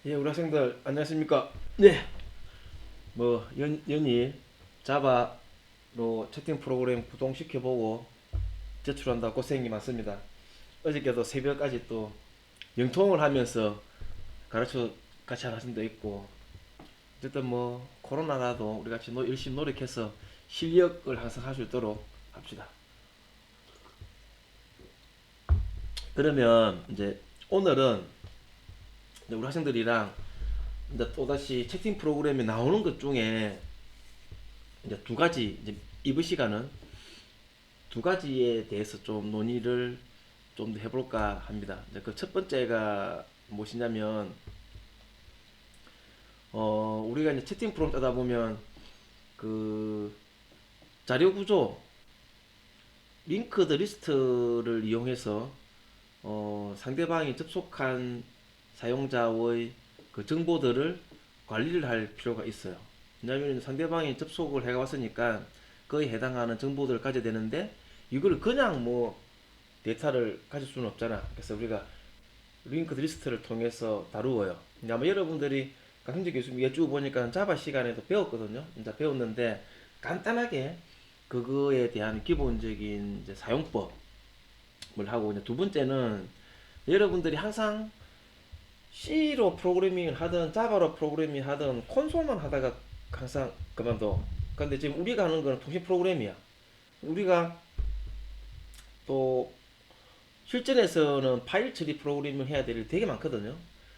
예, 우리 학생들 안녕하십니까? 네. 연일 자바로 채팅 프로그램 구동시켜보고 제출한다 고생이 많습니다. 어저께도 새벽까지 또 영통을 하면서 가르쳐 같이 하는 학생도 있고, 어쨌든 코로나라도 우리 같이 열심히 노력해서 실력을 향상할 수 있도록 합시다. 그러면 이제 오늘은 이제 우리 학생들이랑 이제 또다시 채팅 프로그램에 나오는 것 중에 이제 두 가지, 이제 이번 시간은 두 가지에 대해서 좀 논의를 좀 더 해볼까 합니다. 그 첫 번째가 무엇이냐면, 우리가 이제 채팅 프로그램 따다 보면 그 자료 구조, 링크드 리스트를 이용해서 상대방이 접속한 사용자의 그 정보들을 관리를 할 필요가 있어요. 왜냐하면 상대방이 접속을 해왔으니까 그에 해당하는 정보들을 가져야 되는데, 이걸 그냥 데이터를 가질 수는 없잖아. 그래서 우리가 링크드 리스트를 통해서 다루어요. 근데 아마 여러분들이 강승재 교수님 여쭈어 보니까 자바 시간에도 배웠거든요. 이제 배웠는데 간단하게 그거에 대한 기본적인 이제 사용법을 하고, 이제 두 번째는 여러분들이 항상 C로 프로그래밍을 하든 자바로 프로그래밍 하든 콘솔만 하다가 항상 그만둬. 근데 지금 우리가 하는 거는 통신 프로그램이야. 우리가 또 실전에서는 파일 처리 프로그래밍을 해야 될 일이 되게 많거든요.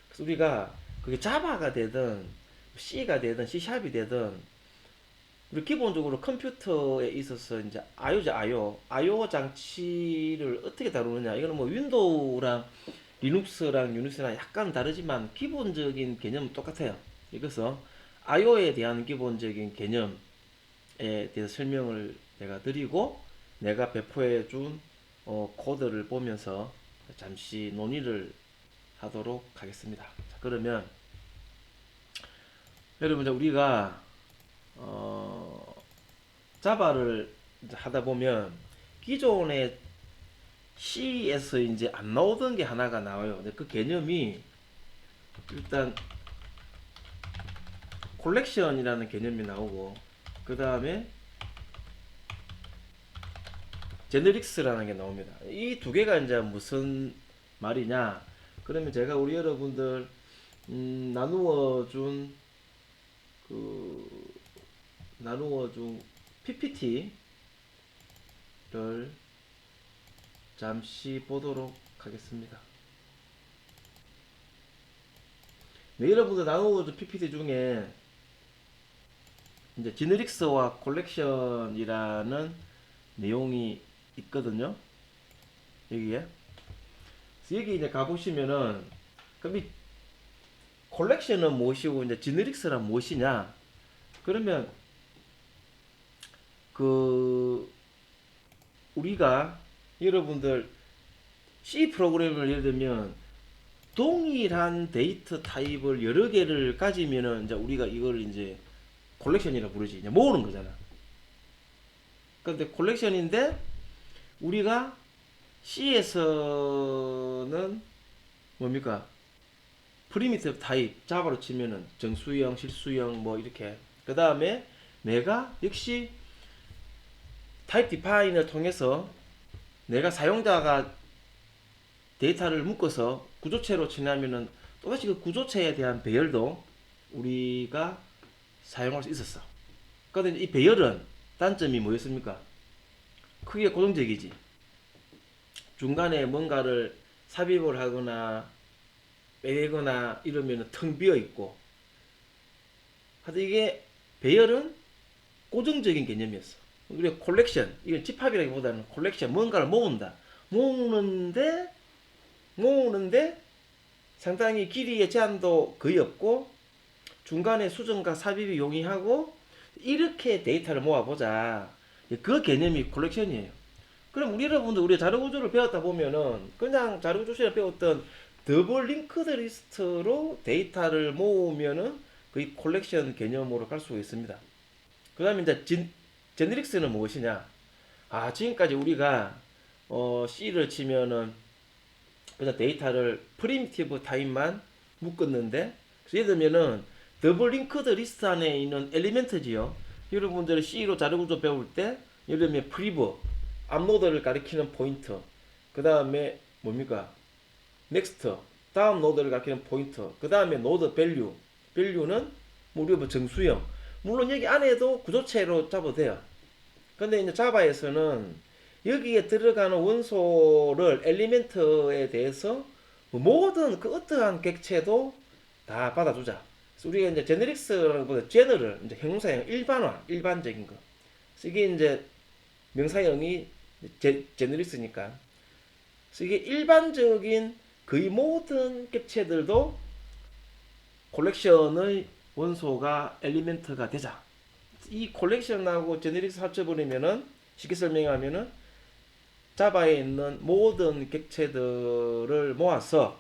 그래서 우리가 그게 자바가 되든 C가 되든 C샵이 되든, 우리 기본적으로 컴퓨터에 있어서 이제 IO죠, IO 장치를 어떻게 다루느냐. 이거는 윈도우랑 리눅스랑 유닉스랑 약간 다르지만 기본적인 개념은 똑같아요. 그래서 IO에 대한 기본적인 개념에 대해서 설명을 내가 드리고, 내가 배포해 준 코드를 보면서 잠시 논의를 하도록 하겠습니다. 자, 그러면 여러분, 우리가 자바를 하다 보면 기존의 C에서 이제 안 나오던 게 하나가 나와요. 근데 그 개념이 일단 콜렉션이라는 개념이 나오고, 그 다음에 제너릭스라는 게 나옵니다. 이 두 개가 이제 무슨 말이냐? 그러면 제가 우리 여러분들 나누어 준 그 나누어 준 PPT를 잠시 보도록 하겠습니다. 네, 여러분들 나누어 준 PPT 중에 이제 지너릭스와 콜렉션이라는 내용이 있거든요. 여기에. 그래서 여기 이제 가보시면은, 그럼 이 콜렉션은 무엇이고 이제 지너릭스란 무엇이냐? 그러면 그 우리가 여러분들 C 프로그램을 예를 들면 동일한 데이터 타입을 여러 개를 가지면은 이제 우리가 이걸 이제 콜렉션이라고 부르지. 이제 모으는 거잖아. 근데 콜렉션인데 우리가 C에서는 뭡니까? 프리미티브 타입 자바로 치면은 정수형, 실수형 이렇게. 그 다음에 내가 역시 타입 디파인을 통해서 내가 사용자가 데이터를 묶어서 구조체로 치냐면은 또다시 그 구조체에 대한 배열도 우리가 사용할 수 있었어. 그런데 이 배열은 단점이 뭐였습니까? 크게 고정적이지. 중간에 뭔가를 삽입을 하거나 빼거나 이러면 텅 비어 있고. 하여튼 이게 배열은 고정적인 개념이었어. 그리고 콜렉션, 이건 집합이라기보다는 콜렉션, 뭔가를 모은다. 모으는데 모으는데 상당히 길이의 제한도 거의 없고, 중간에 수정과 삽입이 용이하고, 이렇게 데이터를 모아보자. 그 개념이 콜렉션이에요. 그럼 우리 여러분들 우리 자료 구조를 배웠다 보면은 그냥 자료 구조 시간에 배웠던 더블 링크드 리스트로 데이터를 모으면은 거의 콜렉션 개념으로 갈 수가 있습니다. 그 다음에 이제 제너릭스는 무엇이냐? 지금까지 우리가 C를 치면은 그냥 데이터를 프리미티브 타입만 묶었는데, 예를 들면은 더블 링크드 리스트 안에 있는 엘리멘트지요. 여러분들이 C로 자료 구조 배울 때 예를 들면 프리브 앞노드를 가리키는 포인트, 그 다음에 뭡니까 넥스트 다음 노드를 가리키는 포인트, 그 다음에 노드 밸류, 밸류는 우리가 뭐 정수형, 물론 여기 안에도 구조체로 잡아도 돼요. 근데 이제 자바에서는 여기에 들어가는 원소를 엘리멘트에 대해서 모든 그 어떠한 객체도 다 받아주자. 그래서 우리가 이제 제너릭스라는 것보다 제너럴, 이제 형용사형 일반화, 일반적인 거. 그래서 이게 이제 명사형이 제너릭스니까. 그래서 이게 일반적인 거의 모든 객체들도 콜렉션의 원소가 엘리멘트가 되자. 이 콜렉션하고 제너릭스 합쳐버리면은 쉽게 설명하면은 자바에 있는 모든 객체들을 모아서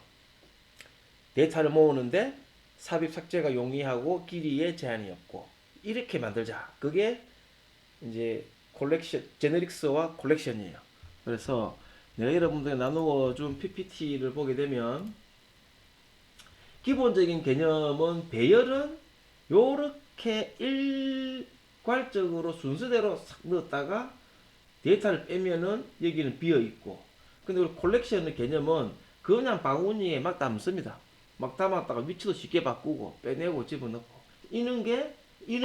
데이터를 모으는데 삽입 삭제가 용이하고 길이에 제한이 없고 이렇게 만들자. 그게 이제 콜렉션 제너릭스와 콜렉션이에요. 그래서 내가 여러분들에게 나누어 준 PPT를 보게 되면 기본적인 개념은 배열은 요렇게 일괄적으로 순서대로 싹 넣었다가 데이터를 빼면은 여기는 비어 있고, 근데 우리 콜렉션의 개념은 그냥 바구니에 막 담습니다. 막 담았다가 위치도 쉽게 바꾸고 빼내고 집어넣고 이런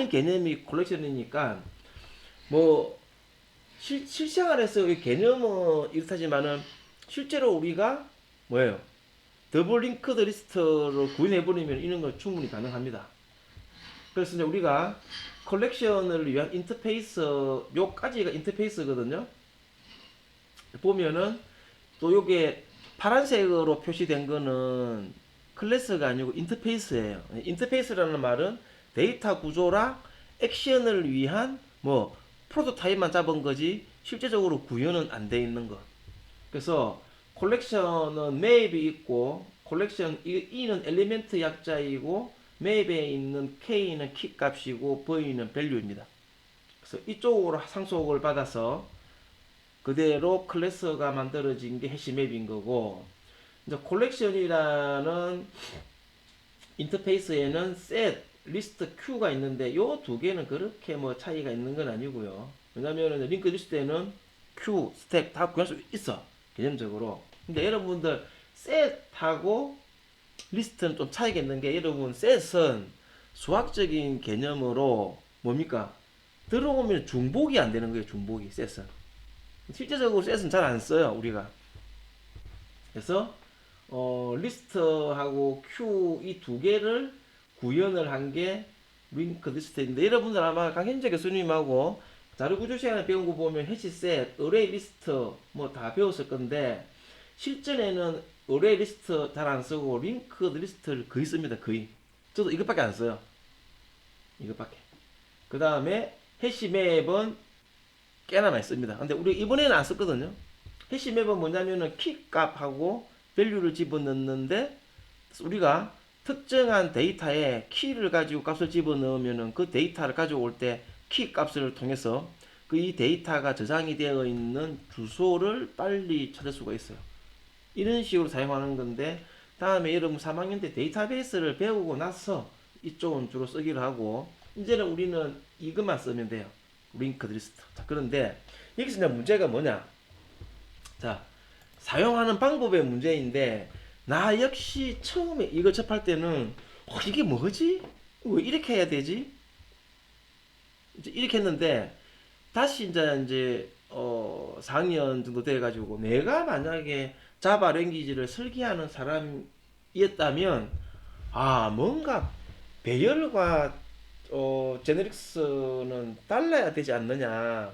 개념이 콜렉션이니까 뭐 실생활에서 이 개념은 이렇다지만은 실제로 우리가 뭐예요? 더블 링크드 리스트로 구현해버리면 이런 건 충분히 가능합니다. 그래서 이제 우리가 컬렉션을 위한 인터페이스, 요까지가 인터페이스거든요. 보면은 또 요게 파란색으로 표시된 거는 클래스가 아니고 인터페이스예요. 인터페이스라는 말은 데이터 구조랑 액션을 위한 뭐 프로토타입만 잡은 거지 실제적으로 구현은 안 돼 있는 거. 그래서 콜렉션은 맵이 있고, 콜렉션 E는 엘리멘트 약자이고, 맵에 있는 K는 키 값이고 V는 밸류입니다. 그래서 이쪽으로 상속을 받아서 그대로 클래스가 만들어진 게 해시 맵인 거고, 이제 콜렉션이라는 인터페이스에는 set, 리스트, queue가 있는데 요 두 개는 그렇게 뭐 차이가 있는 건 아니고요. 왜냐면 링크 리스트에는 queue, stack 다 구할 수 있어 개념적으로. 근데 여러분들 set하고 리스트는 좀 차이가 있는 게, 여러분 set은 수학적인 개념으로 뭡니까? 들어오면 중복이 안 되는 거예요. 중복이 set은. 실제적으로 set은 잘 안 써요 우리가. 그래서 리스트하고 q 이 두 개를 구현을 한 게 링크 리스트인데, 여러분들 아마 강현재 교수님하고 자료 구조 시간에 배운 거 보면 해시셋, 어레이 리스트 뭐 다 배웠을 건데, 실전에는 어레이 리스트 잘 안 쓰고 링크 리스트를 거의 씁니다. 거의. 저도 이것밖에 안 써요. 이것밖에. 그 다음에 해시 맵은 꽤나 많이 씁니다. 근데 우리 이번에는 안 썼거든요. 해시 맵은 뭐냐면은 키 값하고 밸류를 집어넣는데, 우리가 특정한 데이터에 키를 가지고 값을 집어넣으면은 그 데이터를 가져올 때 키 값을 통해서 그 이 데이터가 저장이 되어 있는 주소를 빨리 찾을 수가 있어요. 이런 식으로 사용하는 건데, 다음에 여러분 3학년 때 데이터베이스를 배우고 나서 이쪽은 주로 쓰기로 하고, 이제는 우리는 이것만 쓰면 돼요. 링크드 리스트. 자, 그런데 여기서 이제 문제가 뭐냐? 자, 사용하는 방법의 문제인데, 나 역시 처음에 이거 접할 때는 이게 뭐지? 왜 이렇게 해야 되지? 이제 이렇게 했는데, 다시 이제 4학년 정도 돼가지고 내가 만약에 자바 랭귀지를 설계하는 사람이었다면, 아, 뭔가 배열과 제너릭스는 달라야 되지 않느냐.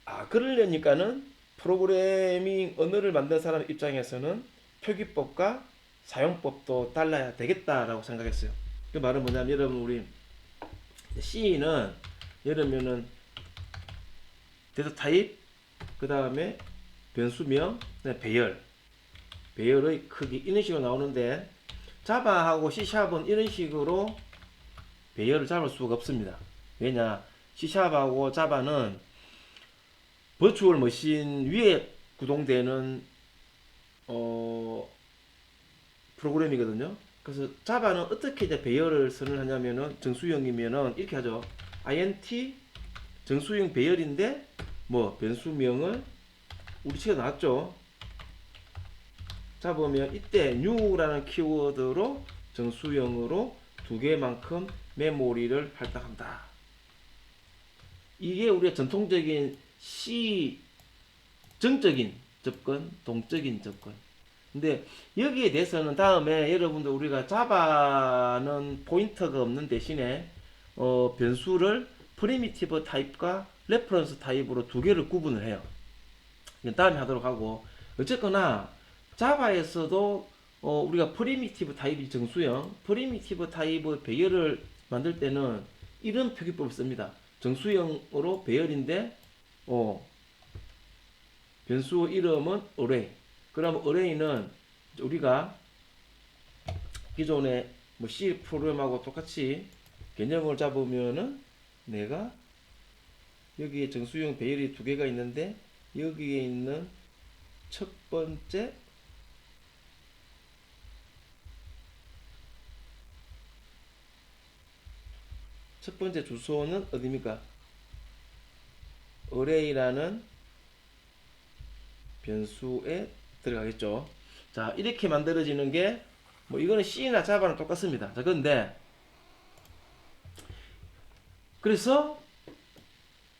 아, 그러려니까는 프로그래밍 언어를 만든 사람 입장에서는 표기법과 사용법도 달라야 되겠다라고 생각했어요. 그 말은 뭐냐면, 여러분 우리 C는 예를 들면은 데이터 타입, 그 다음에 변수명, 배열의 크기 이런 식으로 나오는데, 자바하고 C샵은 이런 식으로 배열을 잡을 수가 없습니다. 왜냐? C샵하고 자바는 버추얼 머신 위에 구동되는 프로그램이거든요. 그래서 자바는 어떻게 이제 배열을 선언하냐면은 정수형이면은 이렇게 하죠. int 정수형 배열인데 뭐 변수명을 우리 책에 나왔죠. 잡으면 이때 new라는 키워드로 정수형으로 두 개만큼 메모리를 할당한다. 이게 우리가 전통적인 C 정적인 접근, 동적인 접근. 근데 여기에 대해서는 다음에 여러분들 우리가 자바는 포인터가 없는 대신에 변수를 프리미티브 타입과 레퍼런스 타입으로 두 개를 구분을 해요. 다음에 하도록 하고, 어쨌거나 자바에서도 우리가 프리미티브 타입이 정수형, 프리미티브 타입의 배열을 만들 때는 이런 표기법을 씁니다. 정수형으로 배열인데 변수 이름은 array. 그럼 array는 우리가 기존의 뭐 C 프로그램하고 똑같이 개념을 잡으면은 내가 여기에 정수형 배열이 두 개가 있는데 여기에 있는 첫 번째 주소는 어디입니까? array라는 변수에 들어가겠죠. 자, 이렇게 만들어지는 게 뭐 이거는 C나 자바랑 똑같습니다. 자, 그런데 그래서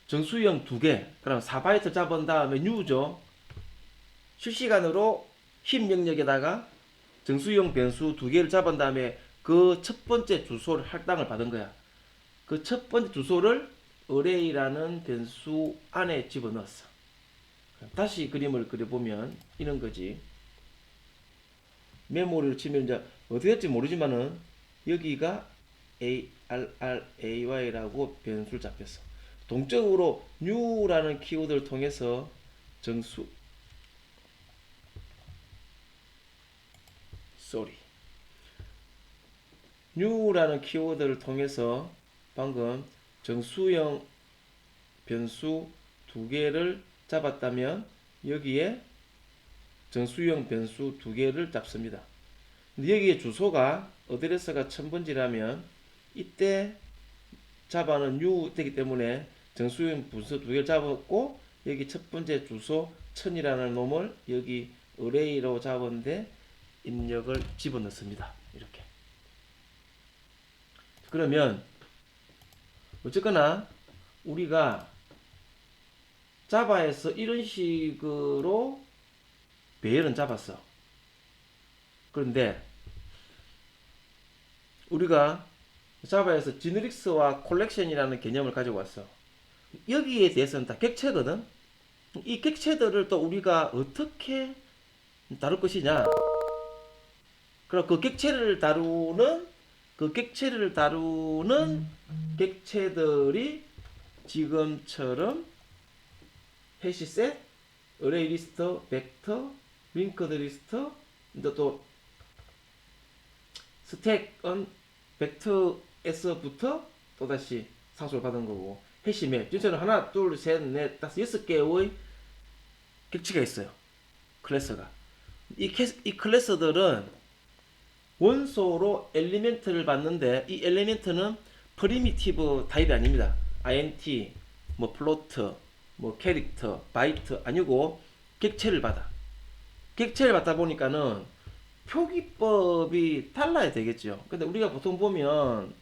정수형 두 개, 그럼 4바이트 잡은 다음에 new죠. 실시간으로 힙 영역에다가 정수형 변수 두 개를 잡은 다음에 그 첫 번째 주소를 할당을 받은 거야. 그 첫 번째 주소를 array라는 변수 안에 집어넣었어. 다시 그림을 그려보면 이런 거지. 메모리를 치면 이제 어떻게 될지 모르지만은 여기가 array라고 변수를 잡혔어. 동적으로 new라는 키워드를 통해서 new라는 키워드를 통해서 방금 정수형 변수 두 개를 잡았다면 여기에 정수형 변수 두 개를 잡습니다. 근데 여기에 주소가 어드레스가 1000번지라면 이때 자바는 new 되기 때문에 정수형 변수 두 개를 잡았고 여기 첫 번째 주소 1000이라는 놈을 여기 array로 잡았는데 입력을 집어넣습니다. 이렇게. 그러면 어쨌거나 우리가 자바에서 이런 식으로 배열은 잡았어. 그런데 우리가 자바에서 지너릭스와 콜렉션이라는 개념을 가지고 왔어. 여기에 대해서는 다 객체거든. 이 객체들을 또 우리가 어떻게 다룰 것이냐. 그럼 그 객체를 다루는 객체들이 지금처럼 해시셋, 어레이 리스트, 벡터, 링크드 리스트, 또 스택은 벡터에서부터 또다시 상수를 받은 거고, 해시맵, 전체는 하나, 둘, 셋, 넷, 다섯, 6개의 객체가 있어요. 클래스가. 이 클래스들은 원소로 엘리멘트를 받는데 이 엘리멘트는 프리미티브 타입이 아닙니다. int, 뭐 플로트, 뭐 캐릭터, 바이트 아니고 객체를 받아. 객체를 받다 보니까는 표기법이 달라야 되겠죠. 근데 우리가 보통 보면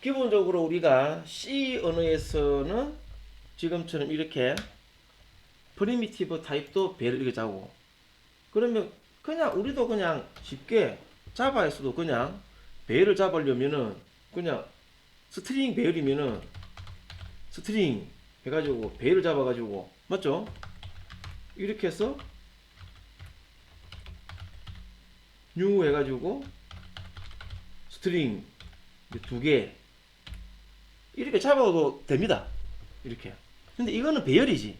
기본적으로 우리가 C 언어에서는 지금처럼 이렇게 프리미티브 타입도 배를 이렇게 잡고, 그러면 그냥 우리도 그냥 쉽게 자바에서도 그냥 배열을 잡으려면은 그냥 스트링 배열이면은 스트링 해가지고 배열을 잡아가지고, 맞죠? 이렇게 해서 new 해가지고 스트링 두 개 이렇게 잡아도 됩니다. 이렇게. 근데 이거는 배열이지.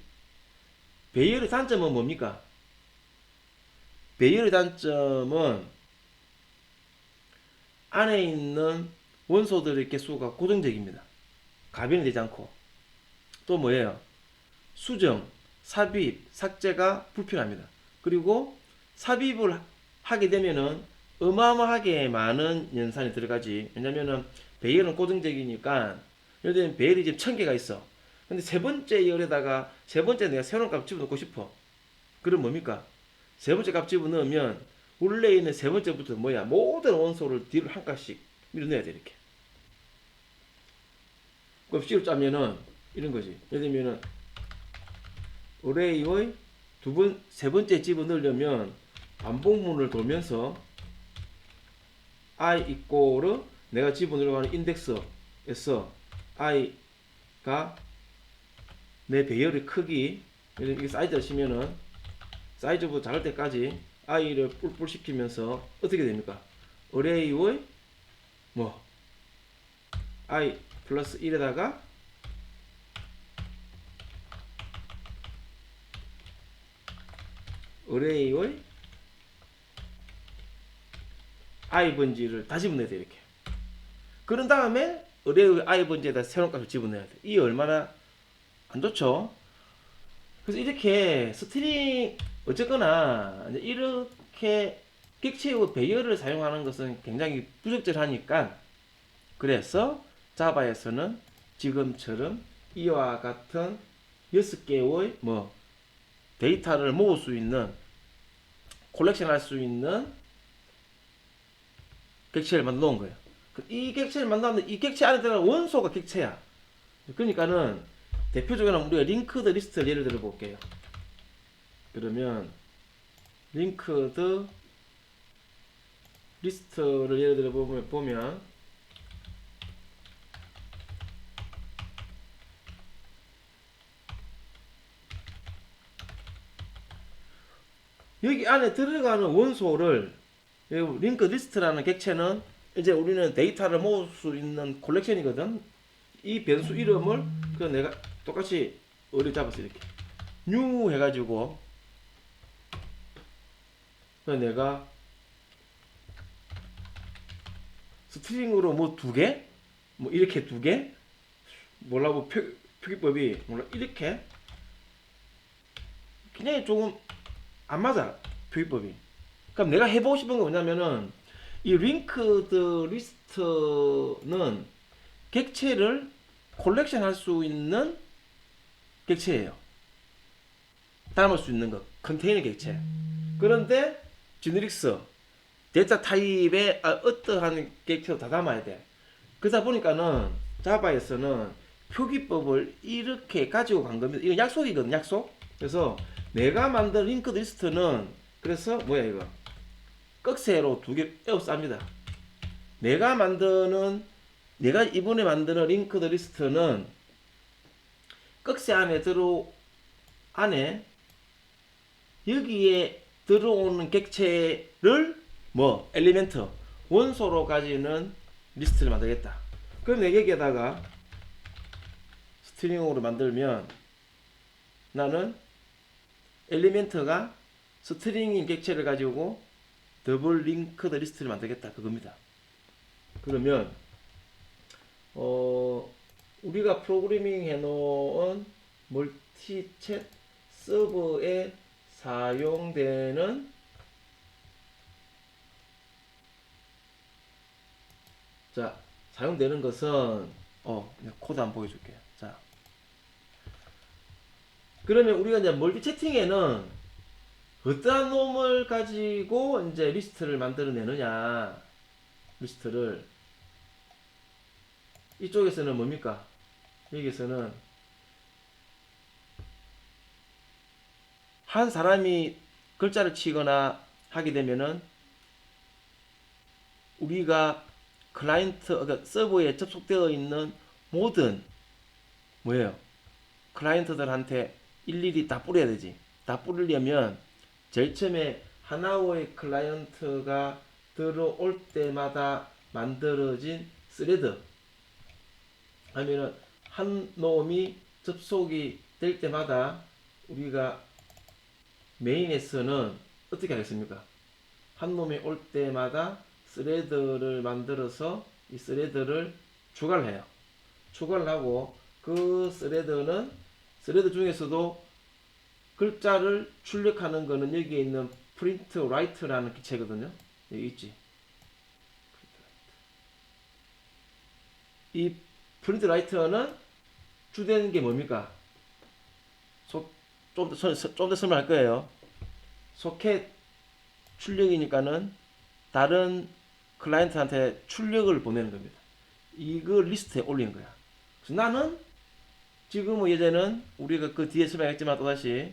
배열의 단점은 뭡니까? 배열의 단점은 안에 있는 원소들의 개수가 고정적입니다. 가변이 되지 않고. 또 뭐예요? 수정, 삽입, 삭제가 불편합니다. 그리고 삽입을 하게 되면은 어마어마하게 많은 연산이 들어가지. 왜냐면은 배열은 고정적이니까. 예를 들면 배열이 지금 1000개가 있어. 근데 세 번째 열에다가 세 번째 내가 새로운 값 집어넣고 싶어. 그럼 뭡니까? 세 번째 값 집어넣으면 원래 있는 세 번째부터 뭐야? 모든 원소를 뒤로 한 칸씩 밀어넣어야 돼, 이렇게. 그럼 C로 짜면은 이런 거지. 예를 들면은 어레이의 세 번째 집어넣으려면 반복문을 돌면서 i 이꼬르 내가 집어넣으려고 하는 인덱스에서 i가 내 배열의 크기, 이게 사이즈를 치면은 사이즈부터 작을 때까지 i를 뿔뿔 시키면서 어떻게 됩니까? 어레이의 뭐 i 플러스 1에다가 어레이의 i 번지를 다 집어넣어야 돼, 이렇게. 그런 다음에 어레이의 i 번지에다 새로운 값을 집어넣어야 돼. 이 얼마나 안 좋죠? 그래서 이렇게 스트링 어쨌거나 이렇게 객체의 배열을 사용하는 것은 굉장히 부적절하니까, 그래서 자바에서는 지금처럼 이와 같은 6개의 뭐 데이터를 모을 수 있는, 콜렉션 할 수 있는 객체를 만들어 놓은 거예요. 이 객체를 만들었는데 이 객체 안에 들어가는 원소가 객체야. 그러니까는 대표적으로 우리가 링크드 리스트를 예를 들어 볼게요. 그러면 링크드 리스트를 예를 들어 보면 여기 안에 들어가는 원소를, 링크 리스트라는 객체는 이제 우리는 데이터를 모을 수 있는 콜렉션이거든. 이 변수 이름을 그 내가 똑같이 어디 잡았어, 이렇게 new 해가지고, 그 내가 스트링으로 뭐 두 개, 뭐 이렇게 두 개, 몰라, 뭐 표기법이 몰라, 이렇게 그냥 조금 안 맞아, 표기법이. 그럼 내가 해보고 싶은 건 뭐냐면은 이 링크드 리스트는 객체를 콜렉션 할 수 있는 객체예요. 담을 수 있는 것, 컨테이너 객체. 그런데 지너릭스 데이터 타입에 어떠한 객체도 다 담아야 돼. 그러다 보니까는 자바에서는 표기법을 이렇게 가지고 간 겁니다. 이건 약속이거든, 약속. 그래서 내가 만든 링크드 리스트는, 그래서 뭐야 이거, 꺽쇠로 두 개 에워쌉니다. 내가 이번에 만드는 링크드 리스트는 꺽쇠 안에 여기에 들어오는 객체를 뭐 엘리멘트 원소로 가지는 리스트를 만들겠다. 그럼 내가 여기에다가 스트링으로 만들면 나는 엘리멘트가 스트링인 객체를 가지고 더블 링크드 리스트를 만들겠다, 그겁니다. 그러면 우리가 프로그래밍 해놓은 멀티챗 서버에 사용되는 사용되는 것은 코드 한번 보여줄게요. 자, 그러면 우리가 이제 멀티 채팅에는 어떠한 놈을 가지고 이제 리스트를 만들어내느냐, 리스트를 이쪽에서는 뭡니까? 여기서는 한 사람이 글자를 치거나 하게 되면은 우리가 클라이언트, 그러니까 서버에 접속되어 있는 모든 뭐예요? 클라이언트들한테 일일이 다 뿌려야 되지. 다 뿌리려면 제일 처음에 하나의 클라이언트가 들어올 때마다 만들어진 스레드, 아니면 한 놈이 접속이 될 때마다 우리가 메인에서는 어떻게 하겠습니까? 한 놈이 올 때마다 스레드를 만들어서 이 스레드를 추가를 해요. 추가를 하고 그 스레드 중에서도 글자를 출력하는 거는 여기에 있는 프린트 라이트라는 기체거든요. 여기 있지. 이 프린트 라이트는 주된 게 뭡니까? 좀 더 설명할 거예요. 소켓 출력이니까는 다른 클라이언트한테 출력을 보내는 겁니다. 이거 리스트에 올리는 거야. 그래서 나는 지금 예전에는 우리가 그 뒤에 설명했지만 또다시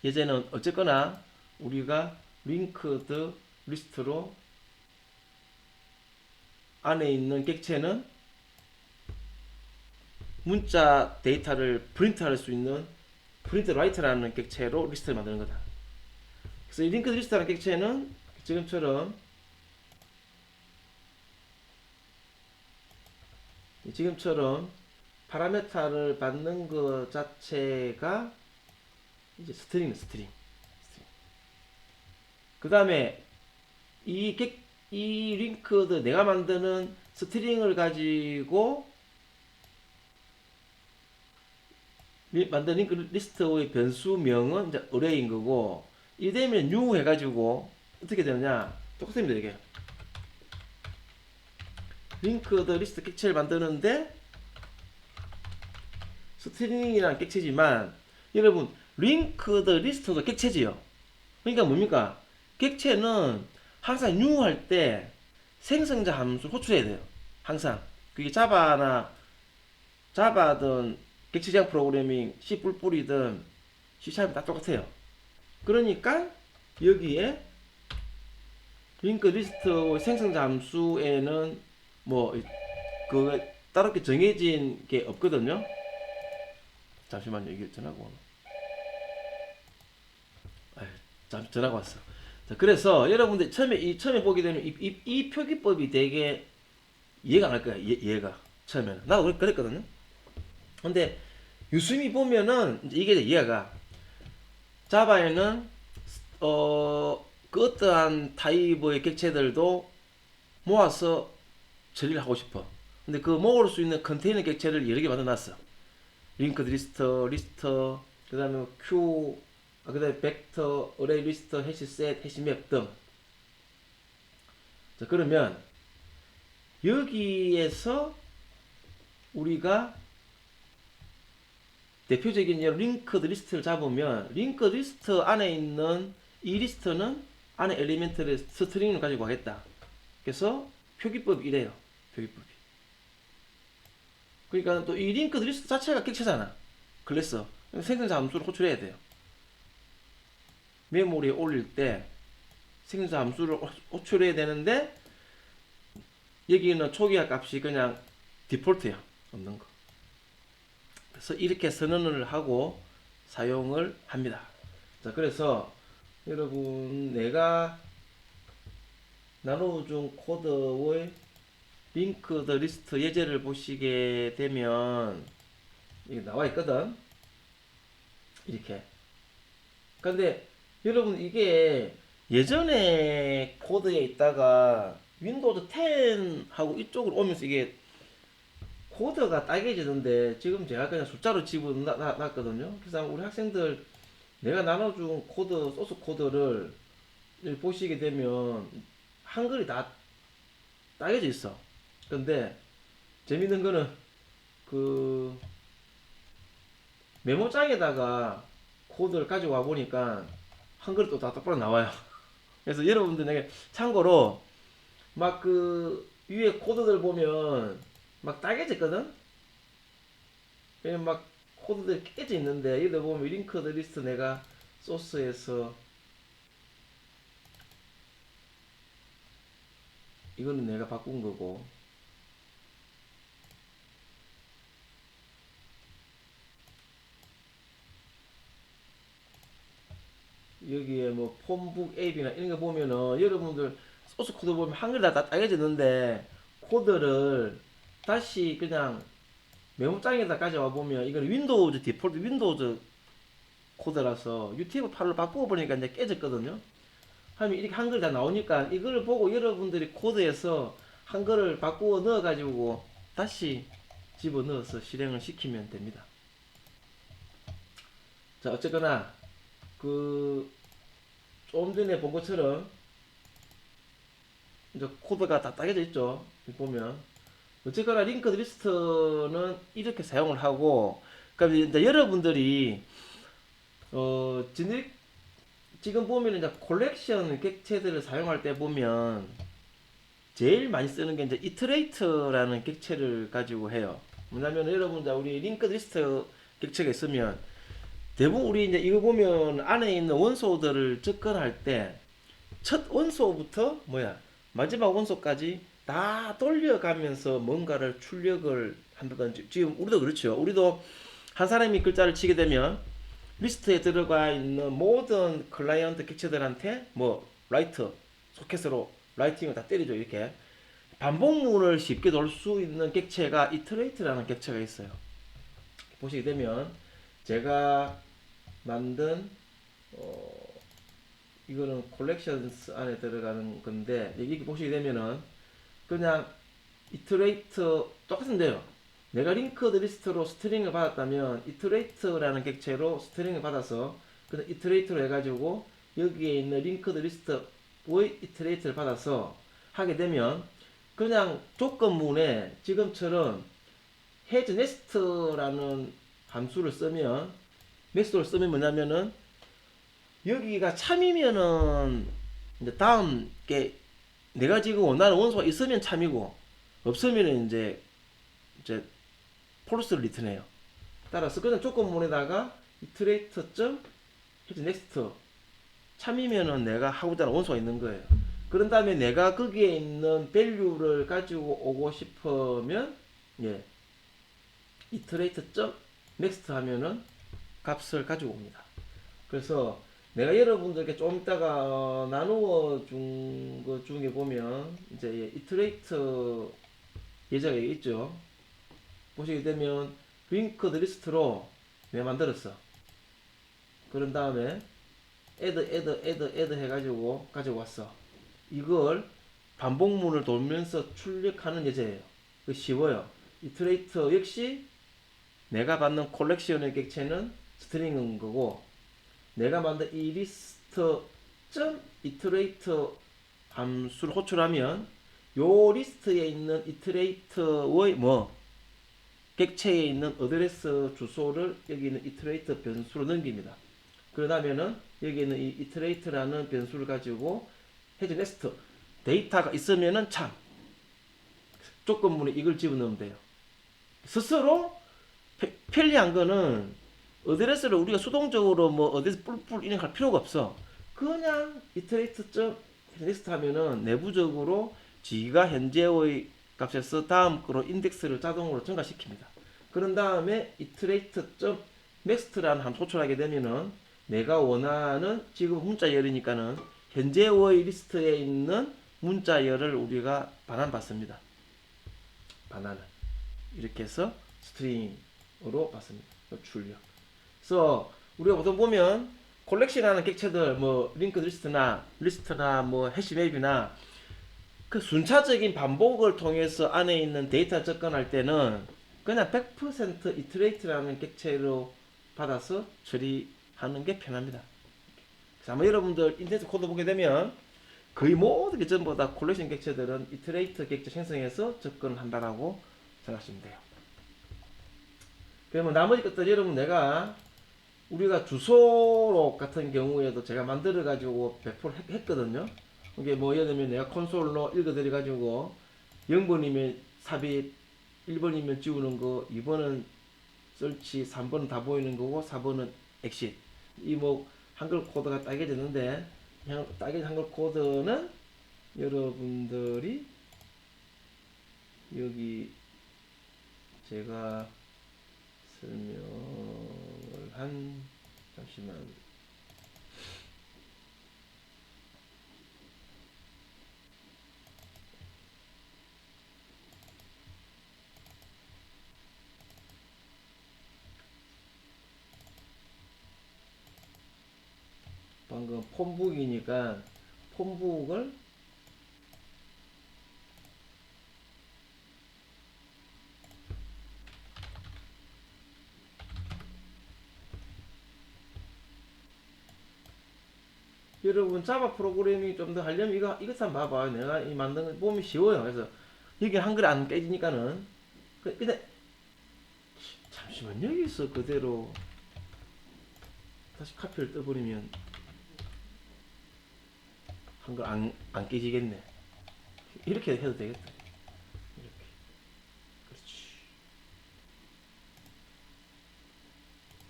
예전에는 어쨌거나 우리가 링크드 리스트로 안에 있는 객체는 문자 데이터를 프린트할 수 있는 프린트 라이트라는 객체로 리스트를 만드는 거다. 그래서 이 링크드 리스트라는 객체는 지금처럼 파라메타를 받는 것 자체가 이제 스트링. 그 다음에 이 링크드 내가 만드는 스트링을 가지고 만든 링크 리스트의 변수명은 이제 array인 거고, 이 되면 new 해가지고 어떻게 되느냐, 똑같습니다. 이게 링크드 리스트 객체를 만드는데 스트링이란 객체지만, 여러분 링크드 리스트도 객체지요. 그러니까 뭡니까? 객체는 항상 new 할 때 생성자 함수 호출해야 돼요. 항상. 그게 자바든 객체 제한 프로그래밍 C++이든 C#이든 다 똑같아요. 그러니까 여기에 링크 리스트 생성자 함수에는 뭐 그 따로 이렇게 정해진 게 없거든요. 잠시만요. 이게 전화가 오나? 전화가 왔어. 자, 그래서 여러분들 처음에 보게 되면 이 표기법이 되게 이해가 안 할 거야. 얘가 처음에는 나도 그랬거든요. 근데 유심히 보면은 이게 이해가, 자바에는 그 어떠한 타입의 객체들도 모아서 처리를 하고 싶어. 근데 그 모을 수 있는 컨테이너 객체를 여러 개 만들어놨어. 링크드 리스트, 그 다음에 q, 그 다음에 벡터, 어레이 리스트, 해시셋, 해시맵 등. 자, 그러면 여기에서 우리가 대표적인 링크드 리스트를 잡으면, 링크드 리스트 안에 있는 이 리스트는 안에 엘리멘트를 스트링을 가지고 하겠다. 그래서 표기법이 이래요. 표기법이. 그러니까 또 이 링크드 리스트 자체가 객체잖아. 클래스. 생성자 함수를 호출해야 돼요. 메모리에 올릴 때 생성자 함수를 호출해야 되는데, 여기는 초기화 값이 그냥 디폴트야. 없는 거. 그래서 이렇게 선언을 하고 사용을 합니다. 자, 그래서 여러분 내가 나눠준 코드의 링크드 리스트 예제를 보시게 되면 이게 나와 있거든. 이렇게. 근데 여러분 이게 예전에 코드에 있다가 윈도우즈 10하고 이쪽으로 오면서 이게 코드가 따개지는데, 지금 제가 그냥 숫자로 집어놨거든요. 그래서 우리 학생들 내가 나눠준 코드, 소스 코드를 보시게 되면 한글이 다 따개져 있어. 근데 재밌는 거는 그 메모장에다가 코드를 가져와 보니까 한글이 또 다 똑바로 나와요. 그래서 여러분들 내가 참고로 막 그 위에 코드들 보면 막 따개져 있거든. 막 코드들이 깨져 있는데, 여기다 보면 링크드 리스트 내가 소스에서 이거는 내가 바꾼 거고, 여기에 뭐 폼북 앱이나 이런 거 보면은 여러분들 소스 코드 보면 한글 다 따개졌는데, 코드를 다시 그냥 메모장에다 가져와 보면 이건 윈도우즈 디폴트 윈도우즈 코드라서 유튜브 파일로 바꾸어 보니까 이제 깨졌거든요. 하면 이렇게 한글 다 나오니까 이걸 보고 여러분들이 코드에서 한글을 바꾸어 넣어 가지고 다시 집어 넣어서 실행을 시키면 됩니다. 자, 어쨌거나 그 좀 전에 본 것처럼 이제 코드가 다 따겨져 있죠. 보면 어쨌거나 링크드 리스트는 이렇게 사용을 하고, 그러니까 이제 여러분들이 진입 지금 보면 이제 콜렉션 객체들을 사용할 때 보면 제일 많이 쓰는 게 이제 이터레이트라는 객체를 가지고 해요. 뭐냐면 여러분들 우리 링크드 리스트 객체가 있으면 대부분 우리 이제 이거 보면 안에 있는 원소들을 접근할 때 첫 원소부터 마지막 원소까지 다 돌려가면서 뭔가를 출력을 한다든지, 지금 우리도 그렇죠. 우리도 한 사람이 글자를 치게 되면 리스트에 들어가 있는 모든 클라이언트 객체들한테 라이트 소켓으로 라이팅을 다 때리죠. 이렇게 반복문을 쉽게 돌 수 있는 객체가 이터레이트라는 객체가 있어요. 보시게 되면 제가 만든 이거는 콜렉션스 안에 들어가는 건데, 여기 보시게 되면은 그냥 이터레이트 똑같은데요. 내가 링크드 리스트로 스트링을 받았다면 이터레이트라는 객체로 스트링을 받아서 그냥 이터레이트로 해가지고 여기에 있는 링크드 리스트의 이터레이트를 받아서 하게 되면 그냥 조건문에 지금처럼 헤즈 네스트라는 함수를 쓰면, 네스트를 쓰면 뭐냐면은 여기가 참이면은 이제 다음 게 내가 지금 원하는 원소가 있으면 참이고 없으면 이제 폴스를 리턴해요. 따라서 그냥 조건문에다가 이트레이터 점 헤즈 넥스트 참이면은 내가 하고자 하는 원소가 있는 거예요. 그런 다음에 내가 거기에 있는 밸류를 가지고 오고 싶으면 이트레이터 점 넥스트 하면은 값을 가지고 옵니다. 그래서 내가 여러분들께 좀 이따가 나누어 준 것 중에 보면 이제 이트레이트 예제가 있죠. 보시게 되면 링크드 리스트로 내가 만들었어. 그런 다음에 add 해가지고 가지고 왔어. 이걸 반복문을 돌면서 출력하는 예제예요. 그 쉬워요. 이트레이터 역시 내가 받는 콜렉션의 객체는 스트링인 거고, 내가 만든 이 리스트 점 이터레이터 함수를 호출하면 요 리스트에 있는 이터레이터의 객체에 있는 어드레스 주소를 여기 있는 이터레이터 변수로 넘깁니다. 그러다면은 여기 있는 이 이터레이터라는 변수를 가지고 헤즈 네스트 데이터가 있으면은 참 조건문에 이걸 집어넣으면 돼요. 스스로 편리한 거는 어드레스를 우리가 수동적으로 어디서 뿔뿔 입력할 필요가 없어. 그냥 이터레이트 점 넥스트 하면은 내부적으로 지가 현재의 값에서 다음 거로 인덱스를 자동으로 증가시킵니다. 그런 다음에 이터레이트 점 넥스트라는 함수 호출하게 되면은 내가 원하는 지금 문자열이니까는 현재의 리스트에 있는 문자열을 우리가 반환받습니다. 반환을 이렇게 해서 스트링으로 받습니다. 출력. 그래서 우리가 보통 보면 콜렉션하는 객체들 링크드 리스트나 해시맵이나 그 순차적인 반복을 통해서 안에 있는 데이터 접근할 때는 그냥 100% 이터레이트라는 객체로 받아서 처리하는 게 편합니다. 그래서 아마 여러분들 인터넷 코드 보게 되면 거의 모든 게 전부 다 콜렉션 객체들은 이터레이트 객체 생성해서 접근을 한다라고 생각하시면 돼요. 그러면 나머지 것들 여러분 내가 우리가 주소록 같은 경우에도 제가 만들어 가지고 배포를 했거든요. 이게 예를 들면 내가 콘솔로 읽어드려 가지고 0번이면 삽입, 1번이면 지우는 거, 2번은 설치, 3번은 다 보이는 거고 4번은 엑싯. 이 한글 코드가 따개졌는데 따개진 한글 코드는 여러분들이 여기 제가 설명을 잠시만. 방금 폰북이니까 폰북을 여러분 자바 프로그래밍 좀 더 하려면 이것 한번 봐봐. 내가 이 만든 거 보면 쉬워요. 그래서 여기 한글 안 깨지니까는 근데 잠시만 여기서 그대로 다시 카피를 떠버리면 한글 안 깨지겠네. 이렇게 해도 되겠다. 이렇게. 그렇지.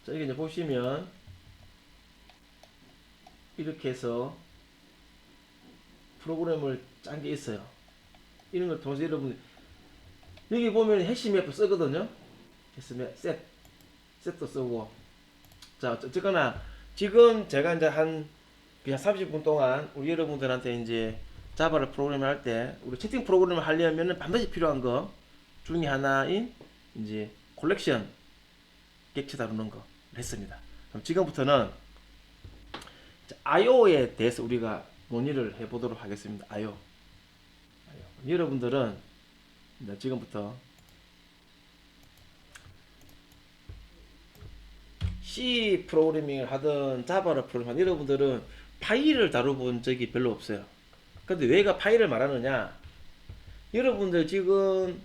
자, 이게 이제 보시면 이렇게 해서 프로그램을 짠 게 있어요. 이런 걸 통해서 여러분 여기 보면 해시 맵도 쓰거든요. 해시 맵 셋도 쓰고. 자, 어쨌거나 지금 제가 이제 그냥 30분 동안 우리 여러분들한테 이제 자바를 프로그램을 할 때 우리 채팅 프로그램을 하려면 반드시 필요한 거 중에 하나인 이제 콜렉션 객체 다루는 거 했습니다. 그럼 지금부터는 IO에 대해서 우리가 논의를 해보도록 하겠습니다. IO. 여러분들은 지금부터 C 프로그래밍을 하든 자바를 프로그래밍 하든 여러분들은 파일을 다뤄본 적이 별로 없어요. 근데 왜가 파일을 말하느냐? 여러분들 지금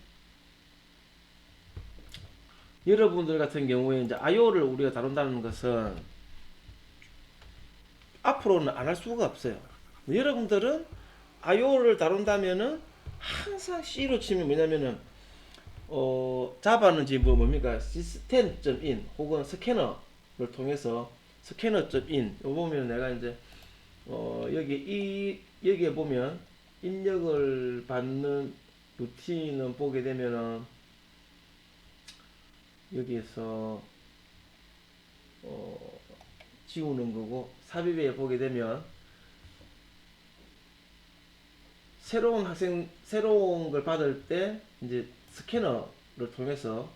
여러분들 같은 경우에 이제 IO를 우리가 다룬다는 것은 앞으로는 안 할 수가 없어요. 여러분들은 IO를 다룬다면은 항상 C로 치면 뭐냐면은 자바는 지금 뭡니까? 시스템.in 혹은 스캐너를 통해서 스캐너.in 요 보면 내가 이제 여기에 보면 입력을 받는 루틴은 보게 되면은 여기에서 지우는 거고 삽입에 보게 되면 새로운 걸 받을 때 이제 스캐너를 통해서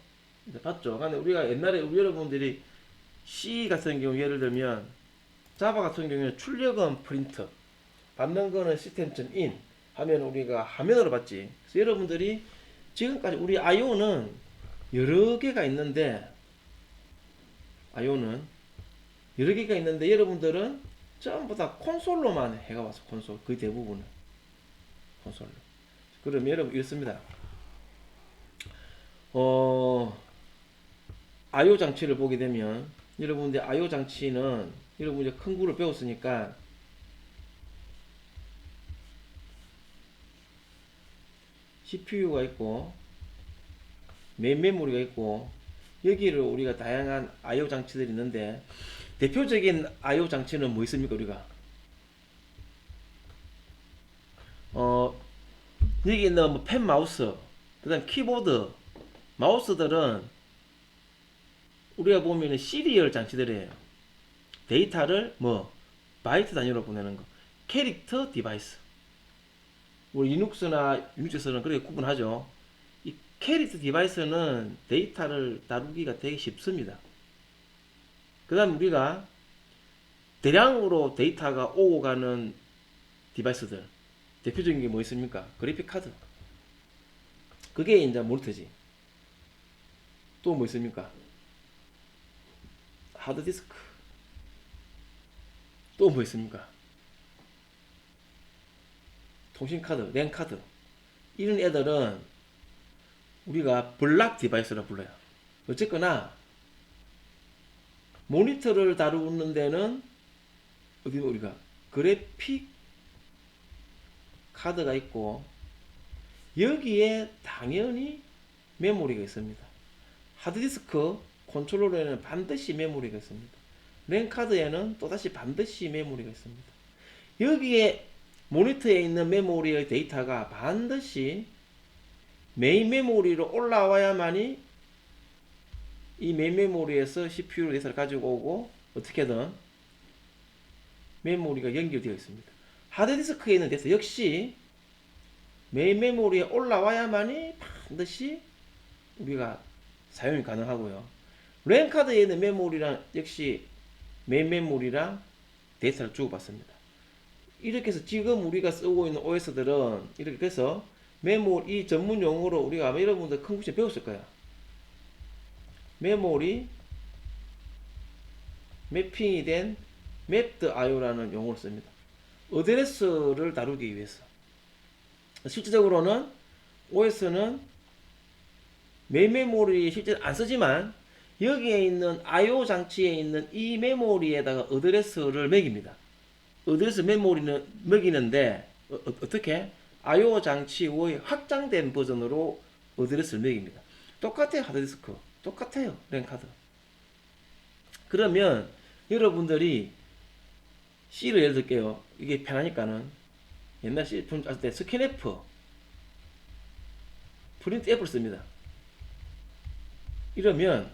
이제 받죠. 근데 우리가 옛날에 우리 여러분들이 C 같은 경우 예를 들면 자바 같은 경우에는 출력은 프린트 받는 거는 시스템.in 하면 우리가 화면으로 받지. 그래서 여러분들이 지금까지 우리 IO는 여러 개가 있는데 여러분들은 전부 다 콘솔로만 해가 왔어. 콘솔 거의 대부분은 콘솔로. 그러면 여러분 이렇습니다. IO 장치를 보게 되면 여러분들 IO 장치는 여러분 이제 큰 구를 배웠으니까 CPU가 있고 메인 메모리가 있고 여기를 우리가 다양한 IO 장치들이 있는데 대표적인 IO 장치는 뭐 있습니까? 우리가 여기 있는 뭐 펜 마우스 그다음 키보드 마우스들은 우리가 보면 시리얼 장치들이에요. 데이터를 뭐 바이트 단위로 보내는 거 캐릭터 디바이스 우리 리눅스나 유닉스에서는 그렇게 구분하죠. 이 캐릭터 디바이스는 데이터를 다루기가 되게 쉽습니다. 그 다음 우리가 대량으로 데이터가 오고 가는 디바이스들 대표적인 게 뭐 있습니까? 그래픽 카드 그게 이제 모니터지. 또 뭐 있습니까? 하드디스크 또 뭐 있습니까? 통신카드, 랜카드 이런 애들은 우리가 블락 디바이스라 불러요. 어쨌거나 모니터를 다루는 데는 어디 우리가 그래픽 카드가 있고 여기에 당연히 메모리가 있습니다. 하드디스크 컨트롤러에는 반드시 메모리가 있습니다. 랜카드에는 또다시 반드시 메모리가 있습니다. 여기에 모니터에 있는 메모리의 데이터가 반드시 메인 메모리로 올라와야만이 이 메인 메모리에서 CPU 데이터를 가지고 오고 어떻게든 메모리가 연결되어 있습니다. 하드디스크에 있는 데이터 역시 메인 메모리에 올라와야만이 반드시 우리가 사용이 가능하고요. 랜카드에 있는 메모리랑 역시 메인 메모리랑 데이터를 주고받습니다. 이렇게 해서 지금 우리가 쓰고 있는 OS들은 이렇게 해서 메모리 전문 용어로 우리가 아마 여러분들 큰 국시 배웠을 거야. 메모리 매핑이 된 맵드 IO라는 용어를 씁니다. 어드레스를 다루기 위해서. 실질적으로는 OS는 메인 메모리 실제 안 쓰지만 여기에 있는 I/O 장치에 있는 이 메모리에다가 어드레스를 매깁니다. 어드레스 메모리는 매기는데 어떻게? I/O 장치의 확장된 버전으로 어드레스를 매깁니다. 똑같아요. 하드디스크 똑같아요. 랜카드. 그러면 여러분들이 C를 예를 들게요. 이게 편하니까는 옛날 C 할 때 스캔F 프린트 F를 씁니다. 이러면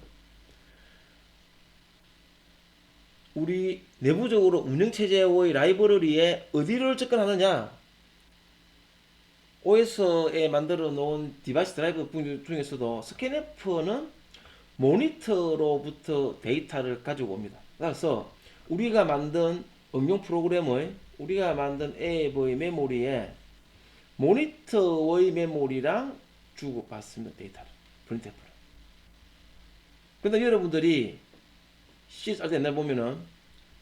우리 내부적으로 운영체제의 라이브러리에 어디를 접근하느냐? OS에 만들어 놓은 디바이스 드라이브 중에서도 스캔F는 모니터로부터 데이터를 가지고 옵니다. 그래서 우리가 만든 응용 프로그램의 우리가 만든 앱의 메모리에 모니터의 메모리랑 주고받습니다. 데이터를 프린트F를. 근데 여러분들이 C 할 때 옛날 보면은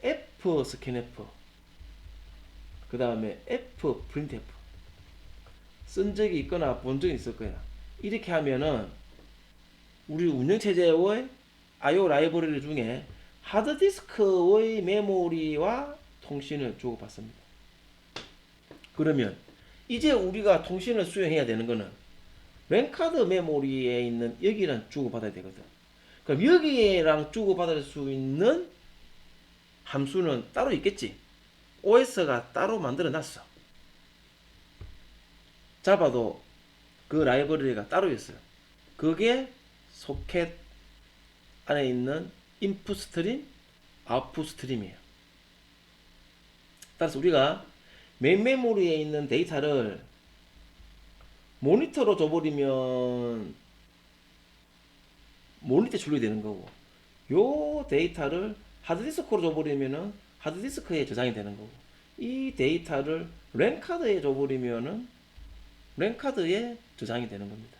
F 스캔F 그 다음에 F 프린트F 쓴 적이 있거나 본 적이 있을 거야. 이렇게 하면은 우리 운영체제의 I/O 라이브러리 중에 하드디스크의 메모리와 통신을 주고받습니다. 그러면 이제 우리가 통신을 수행해야 되는 거는 랜카드 메모리에 있는 여기랑 주고받아야 되거든. 그럼 여기랑 주고받을 수 있는 함수는 따로 있겠지. OS가 따로 만들어 놨어. 자바도 그 라이브러리가 따로 있어요. 그게 소켓 안에 있는 인풋 스트림, 아웃풋 스트림이에요. 따라서 우리가 메인 메모리에 있는 데이터를 모니터로 줘버리면 모니터에 출력되는 거고, 요 데이터를 하드디스크로 줘버리면은 하드디스크에 저장이 되는 거고, 이 데이터를 랜카드에 줘버리면은 랜카드에 저장이 되는 겁니다.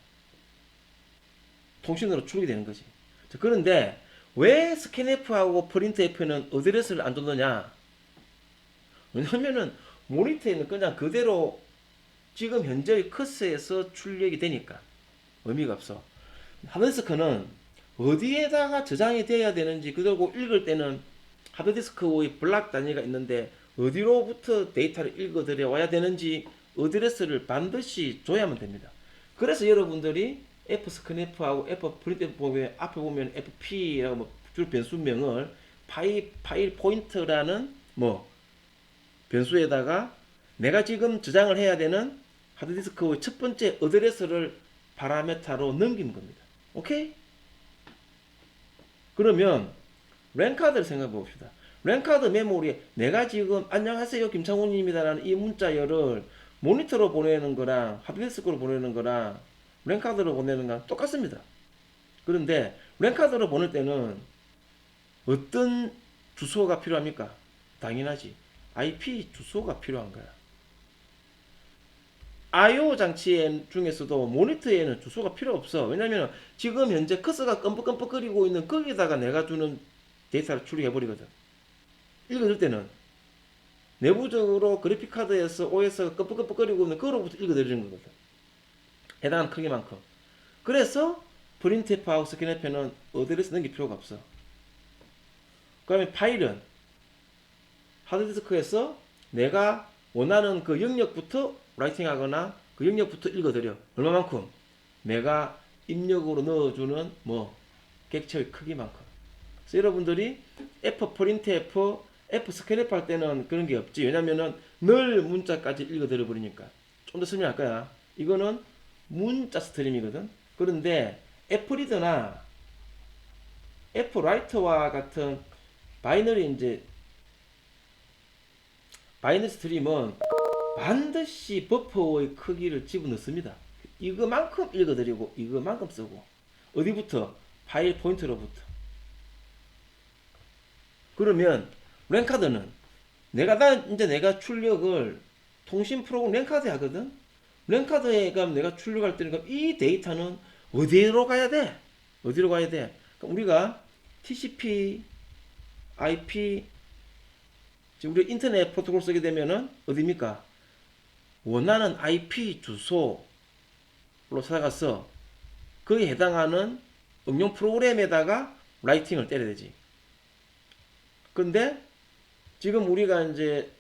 통신으로 출력이 되는 거지. 그런데 왜 스캔F하고 프린트F는 어드레스를 안 줬느냐? 왜냐면은 모니터에는 그냥 그대로 지금 현재의 커스에서 출력이 되니까 의미가 없어. 하드디스크는 어디에다가 저장이 되어야 되는지, 그리고 읽을 때는 하드디스크의 블락 단위가 있는데 어디로부터 데이터를 읽어 들여와야 되는지 어드레스를 반드시 줘야만 됩니다. 그래서 여러분들이 F 스캔F하고 F 프린트 보면 앞에 보면 FP라고 뭐 줄 변수명을 파일 포인트라는 뭐 변수에다가 내가 지금 저장을 해야 되는 하드디스크의 첫 번째 어드레스를 파라메타로 넘기는 겁니다. 오케이? 그러면 랜카드를 생각해 봅시다. 랜카드 메모리에 내가 지금 안녕하세요 김창훈입니다라는 이 문자열을 모니터로 보내는 거랑 하드디스크로 보내는 거랑 랜카드로 보내는 거랑 똑같습니다. 그런데 랜카드로 보낼 때는 어떤 주소가 필요합니까? 당연하지. IP 주소가 필요한 거야. I/O 장치 중에서도 모니터에는 주소가 필요 없어. 왜냐면 지금 현재 커서가 껌뻑껌뻑거리고 있는 거기다가 내가 주는 데이터를 출력해 버리거든. 읽어줄 때는 내부적으로 그래픽카드에서 OS가 껌뻑껌뻑거리고 있는 그거로부터 읽어드리는 거거든. 해당하는 크기만큼. 그래서 프린트F하고 스캔F는 어드레스 넣을 필요가 없어. 그 다음에 파일은 하드디스크에서 내가 원하는 그 영역부터 라이팅하거나 그 영역부터 읽어드려. 얼마만큼? 내가 입력으로 넣어주는 뭐 객체의 크기만큼. 그래서 여러분들이 F 프린트F, F 스캔F 할 때는 그런 게 없지. 왜냐면은 늘 문자까지 읽어드려 버리니까. 좀 더 설명할 거야. 이거는 문자 스트림이거든. 그런데 F 리더나 F 라이터와 같은 바이너리 스트림은 반드시 버퍼의 크기를 집어넣습니다. 이거만큼 읽어드리고 이거만큼 쓰고. 어디부터? 파일 포인트로부터. 그러면 랜카드는 내가 출력을 통신 프로그램 랜카드에 하거든. 랜카드에 가면 내가 출력할 때는 이 데이터는 어디로 가야 돼? 어디로 가야 돼? 그러니까 우리가 TCP, IP 지금 우리 인터넷 프로토콜 쓰게 되면은 어디입니까? 원하는 IP 주소로 찾아가서 거기에 해당하는 응용 프로그램에다가 라이팅을 때려야 되지. 근데 지금 우리가 이제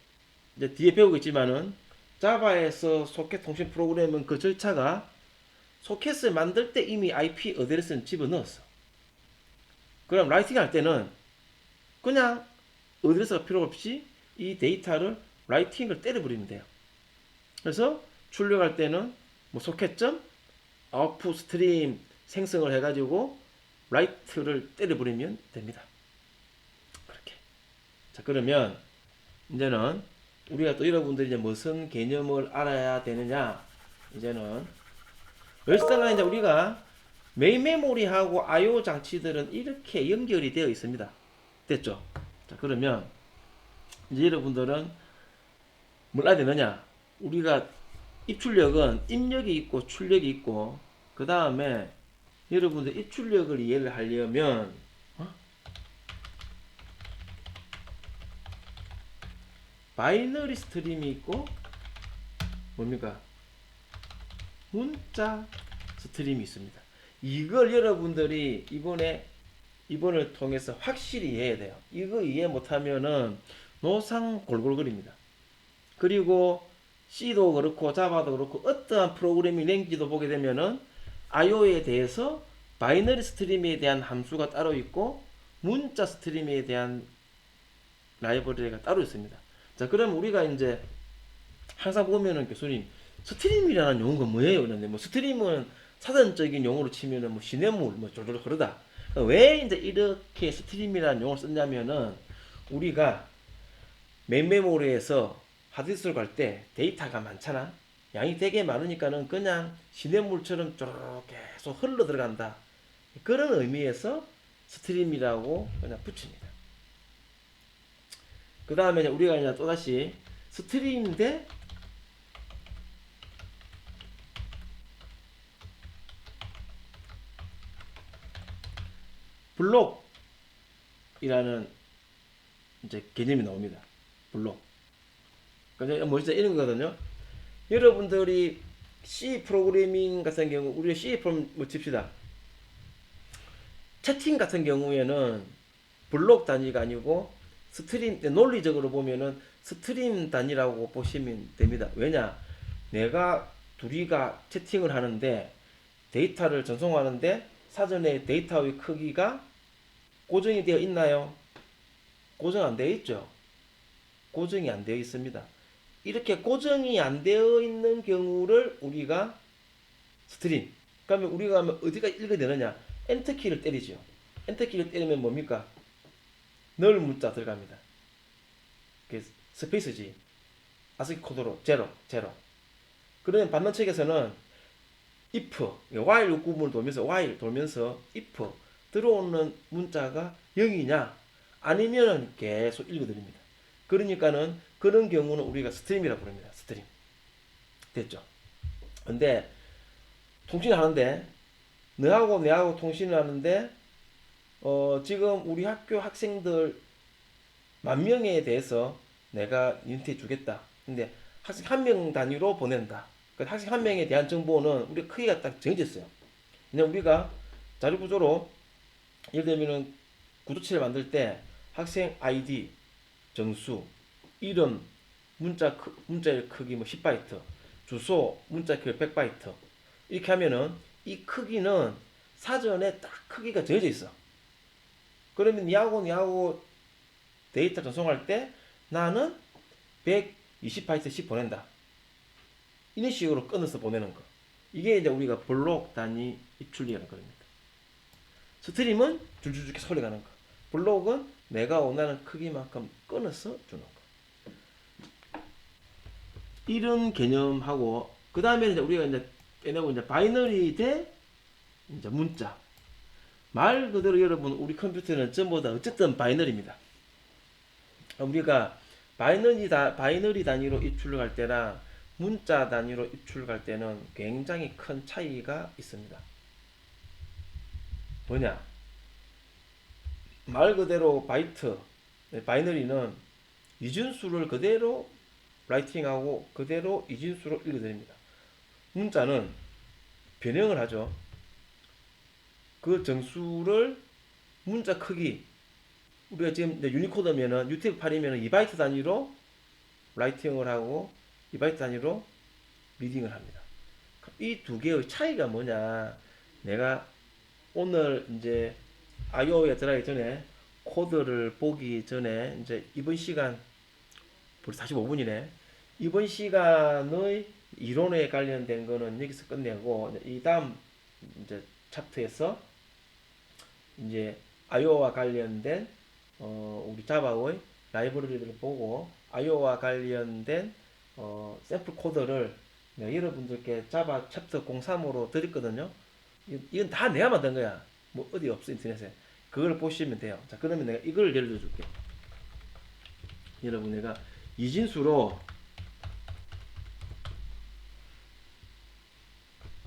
뒤에 배우겠지만은 자바에서 소켓 통신 프로그램은 그 절차가 소켓을 만들 때 이미 IP 어드레스는 집어넣었어. 그럼 라이팅 할 때는 그냥 어드레스가 필요 없이 이 데이터를 라이팅을 때려버리면 돼요. 그래서 출력할 때는 뭐 소켓점 아웃풋 스트림 생성을 해가지고 라이트를 때려버리면 됩니다. 그렇게. 자, 그러면 이제는 우리가 또 여러분들이 이제 무슨 개념을 알아야 되느냐? 이제는 열성은 이제 우리가 메인 메모리하고 I/O 장치들은 이렇게 연결이 되어 있습니다. 됐죠? 자, 그러면 이제 여러분들은 뭘 알아야 되느냐? 우리가 입출력은 입력이 있고 출력이 있고 그 다음에 여러분들 입출력을 이해를 하려면 바이너리 스트림이 있고 뭡니까? 문자 스트림이 있습니다. 이걸 여러분들이 이번을 통해서 확실히 이해해야 돼요. 이거 이해 못하면은 노상 골골거립니다. 그리고 C도 그렇고 자바도 그렇고 어떠한 프로그래밍 랭귀지도 보게 되면은 I/O에 대해서 바이너리 스트림에 대한 함수가 따로 있고 문자 스트림에 대한 라이브러리가 따로 있습니다. 자, 그럼 우리가 이제 항상 보면은 교수님 스트림이라는 용어가 뭐예요? 그런데 뭐 스트림은 사전적인 용어로 치면은 뭐 시냇물 뭐 졸졸 흐르다. 왜 이제 이렇게 스트림이라는 용어를 썼냐면은 우리가 메인 메모리에서 하드디스크를 갈 때 데이터가 많잖아. 양이 되게 많으니까는 그냥 시냇물처럼 쭉 계속 흘러 들어간다. 그런 의미에서 스트림이라고 그냥 붙입니다. 그 다음에 우리가 이제 또다시 스트림인데 블록이라는 이제 개념이 나옵니다. 블록. 그러니까 뭐 진짜 이런 거거든요. 여러분들이 C 프로그래밍 같은 경우 우리가 C 프로그램 뭐 칩시다. 채팅 같은 경우에는 블록 단위가 아니고 스트림 논리적으로 보면은 스트림 단위라고 보시면 됩니다. 왜냐? 내가 둘이가 채팅을 하는데 데이터를 전송하는데 사전에 데이터의 크기가 고정이 되어 있나요? 고정 안 되어 있죠. 고정이 안 되어 있습니다. 이렇게 고정이 안 되어 있는 경우를 우리가 스트림. 그러면 우리가 하면 어디가 읽어야 되느냐? 엔터키를 때리죠. 엔터키를 때리면 뭡니까? 널 문자 들어갑니다. 스페이스지. 아스키 코드로 제로. 그러면 받는 측에서는 if, while 요구문을 돌면서 while 돌면서 if 들어오는 문자가 0이냐 아니면은 계속 읽어드립니다. 그러니까는 그런 경우는 우리가 스트림이라고 부릅니다. 스트림. 됐죠? 근데 통신을 하는데 너하고 내하고 통신을 하는데 지금 우리 학교 학생들 10,000명에 대해서 내가 인터넷 주겠다. 근데 학생 한 명 단위로 보낸다. 그 학생 한 명에 대한 정보는 우리 크기가 딱 정해져 있어요. 그냥 우리가 자료 구조로 예를 들면은 구조체를 만들 때 학생 아이디, 정수, 이름, 문자의 크기 뭐 10바이트, 주소, 문자 크기 100바이트 이렇게 하면은 이 크기는 사전에 딱 크기가 정해져 있어. 그러면 니하고 데이터 전송할 때 나는 120바이트씩 보낸다. 이런 식으로 끊어서 보내는 거. 이게 이제 우리가 블록 단위 입출력이라는 겁니다. 스트림은 줄줄줄 계속 흘러가는 거. 블록은 내가 원하는 크기만큼 끊어서 주는 거. 이런 개념하고 그 다음에 이제 우리가 이제 빼내고 이제 바이너리 대 이제 문자. 말 그대로 여러분 우리 컴퓨터는 전부 다 어쨌든 바이너리입니다. 우리가 바이너리 단위로 입출력할 때랑 문자 단위로 입출할 때는 굉장히 큰 차이가 있습니다. 뭐냐? 말 그대로 바이너리는 이진수를 그대로 라이팅하고 그대로 이진수로 읽어드립니다. 문자는 변형을 하죠. 그 정수를 문자 크기, 우리가 지금 유니코드면은 UTF-8이면 2바이트 단위로 라이팅을 하고 2바이트 단위로 리딩을 합니다. 이 두 개의 차이가 뭐냐? 내가 오늘 이제 IO에 들어가기 전에 코드를 보기 전에 이제 이번 시간 벌써 45분이네. 이번 시간의 이론에 관련된 거는 여기서 끝내고 이 다음 이제 챕터에서 이제 IO와 관련된 우리 자바의 라이브러리들을 보고 IO와 관련된 샘플 코드를 여러분들께 자바 챕터 03으로 드렸거든요. 이건 다 내가 만든 거야. 뭐 어디 없어 인터넷에. 그걸 보시면 돼요. 자, 그러면 내가 이걸 예를 들어 줄게. 여러분 내가 이진수로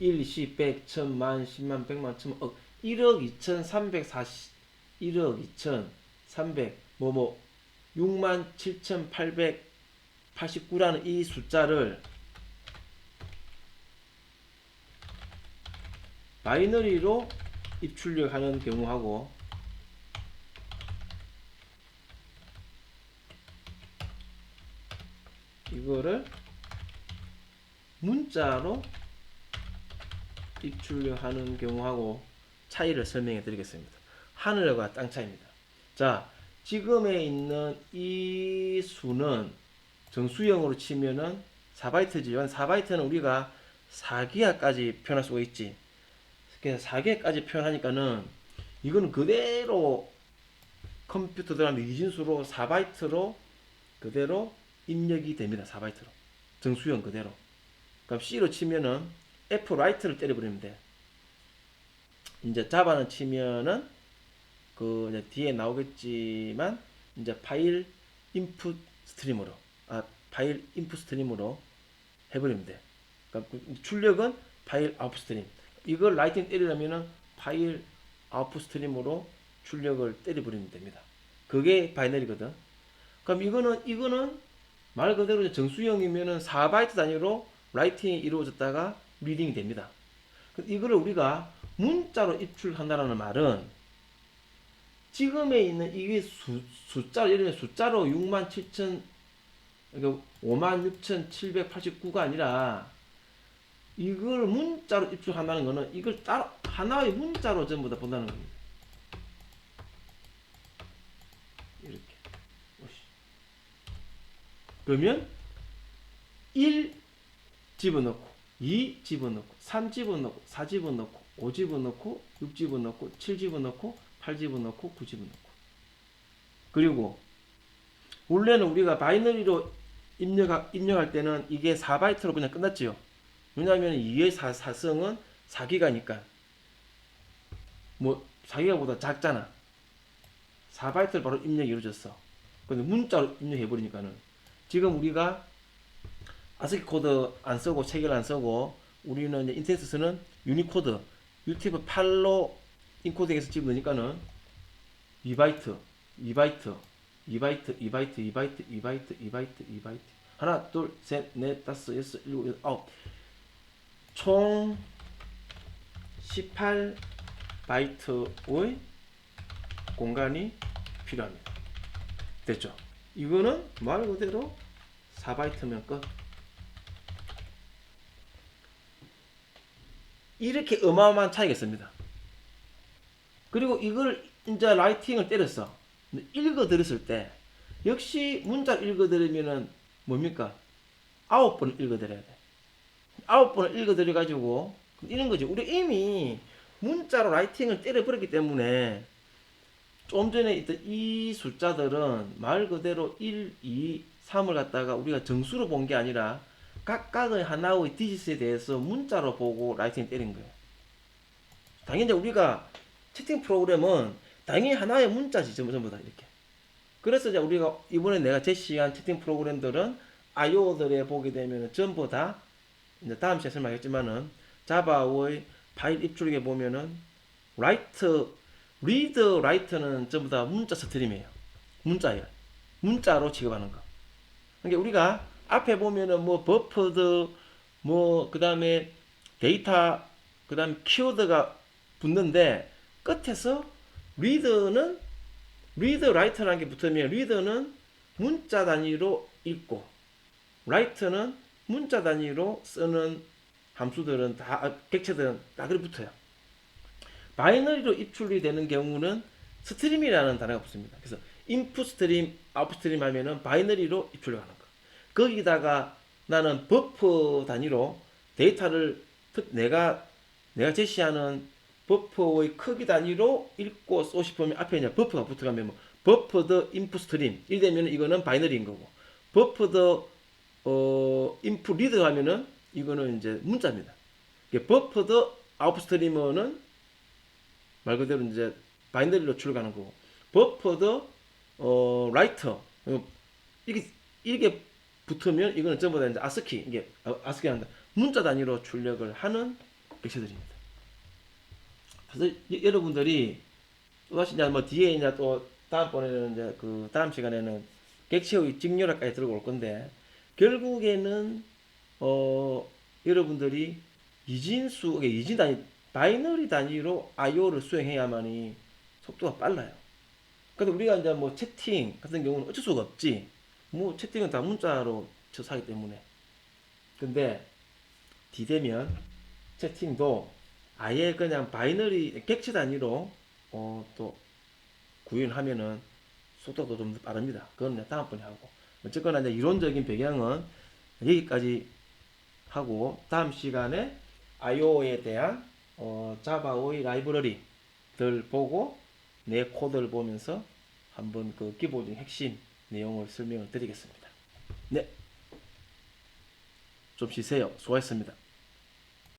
1, 10, 100, 1000만, 10만, 100만, 1000만, 1억 2340, 1억 2300, 6만 7889라는 이 숫자를 바이너리로 입출력하는 경우하고 이거를 문자로 입출력하는 경우하고 차이를 설명해 드리겠습니다. 하늘과 땅 차이입니다. 자, 지금에 있는 이 수는 정수형으로 치면은 4바이트지만 4바이트는 우리가 4기가까지 표현할 수가 있지. 그래서 4기가까지 표현하니까는 이거는 그대로 컴퓨터 들어가면 이진수로 4바이트로 그대로 입력이 됩니다. 4바이트로. 정수형 그대로. 그럼 C로 치면은 F 라이트를 때려버리면 돼. 이제 자바는 치면은 그 이제 뒤에 나오겠지만 이제 파일 인풋 스트림으로 파일 인풋 스트림으로 해버리면 돼. 그러니까 출력은 파일 아웃풋 스트림. 이걸 라이팅 때리려면은 파일 아웃풋 스트림으로 출력을 때려버리면 됩니다. 그게 바이너리거든. 그럼 이거는 말 그대로 정수형이면은 4바이트 단위로 라이팅이 이루어졌다가 리딩이 됩니다. 이거를 우리가 문자로 입출한다는 말은 지금에 있는 이게 숫자로 예를 들면 숫자로 67,000 56,789가 아니라 이걸 문자로 입출한다는 거는 이걸 따로 하나의 문자로 전부 다 본다는 겁니다. 이렇게. 그러면 1 집어넣고 2 집어넣고 3 집어넣고 4 집어넣고 5 집어넣고 6 집어넣고 7 집어넣고 8 집어넣고 9 집어넣고 그리고 원래는 우리가 바이너리로 입력할 때는 이게 4바이트로 그냥 끝났지요. 왜냐하면 2의 사성은 4기가니까 뭐 4기가보다 작잖아. 4바이트를 바로 입력이 이루어졌어. 근데 문자로 입력해버리니까는 지금 우리가 아스키 코드 안 쓰고 체계를 안 쓰고 우리는 이제 인터넷에 쓰는 유니코드 UTF-8로 인코딩해서 집어넣으니까는 2바이트 2바이트 2바이트 2바이트 2바이트 2바이트 2바이트 2바이트 하나 둘셋넷 다섯 여섯 일곱 여덟 아홉 총 18바이트의 공간이 필요합니다. 됐죠? 이거는 말 그대로 4바이트면 끝. 이렇게 어마어마한 차이가 있습니다. 그리고 이걸 이제 라이팅을 때렸어. 읽어드렸을 때 역시 문자를 읽어드리면은 뭡니까? 9번을 읽어드려야 돼. 9번을 읽어드려 가지고 이런 거지. 우리 이미 문자로 라이팅을 때려버렸기 때문에 좀 전에 있던 이 숫자들은 말 그대로 1, 2, 3을 갖다가 우리가 정수로 본 게 아니라 각각의 하나의 디짓에 대해서 문자로 보고 라이팅 때린 거예요. 당연히 우리가 채팅 프로그램은 당연히 하나의 문자지 전부 다 이렇게. 그래서 이제 우리가 이번에 내가 제시한 채팅 프로그램들은 IO들에 보게 되면 전부 다 이제 다음 시간에 설명하겠지만은 자바의 파일 입출력에 보면은 리드 라이트는 전부 다 문자 스트림이에요. 문자예요. 문자로 취급하는 거. 그러니까 우리가 앞에 보면은 뭐 버퍼드 뭐 그다음에 데이터 그다음에 키워드가 붙는데 끝에서 리더는 리더 라이터라는 게 붙으면 리더는 문자 단위로 읽고 라이터는 문자 단위로 쓰는 함수들은 다 객체들은 다 그렇게 붙어요. 바이너리로 입출이 되는 경우는 스트림이라는 단어가 붙습니다. 그래서 인풋 스트림, 아웃풋 스트림 하면은 바이너리로 입출을 하는 거. 거기다가 나는 버퍼 단위로 데이터를 내가 제시하는 버퍼의 크기 단위로 읽고 쏘 싶으면 앞에 이제 버퍼가 붙어가면 뭐 버퍼드 인풋 스트림 이되면 이거는 바이너리인 거고 버퍼드 인풋 리드 하면은 이거는 이제 문자입니다. 버퍼드 아웃풋 스트리머는 말 그대로 이제 바이너리로 출력하는 거고 버퍼드 라이터 이게 붙으면 이거는 전부 다 이제 아스키 이게 아스키 한다 문자 단위로 출력을 하는 객체들입니다. 그래서 여러분들이 또다시 이제 뭐 뒤에 이제 또 다음번에는 이제 그 다음 시간에는 객체의 직렬화까지 들어올 건데 결국에는 여러분들이 이진 단위 바이너리 단위로 I/O를 수행해야만이 속도가 빨라요. 근데 우리가 이제 뭐 채팅 같은 경우는 어쩔 수가 없지. 뭐 채팅은 다 문자로 쳐서 하기 때문에. 근데 D되면 채팅도 아예 그냥 바이너리 객체 단위로 또 구현하면은 속도도 좀 빠릅니다. 그건 다음번에 하고. 어쨌거나 이제 이론적인 배경은 여기까지 하고 다음 시간에 I/O에 대한 자바의 라이브러리들 보고 내 코드를 보면서 한번 그 기본적인 핵심 내용을 설명을 드리겠습니다. 네, 좀 쉬세요. 수고하셨습니다.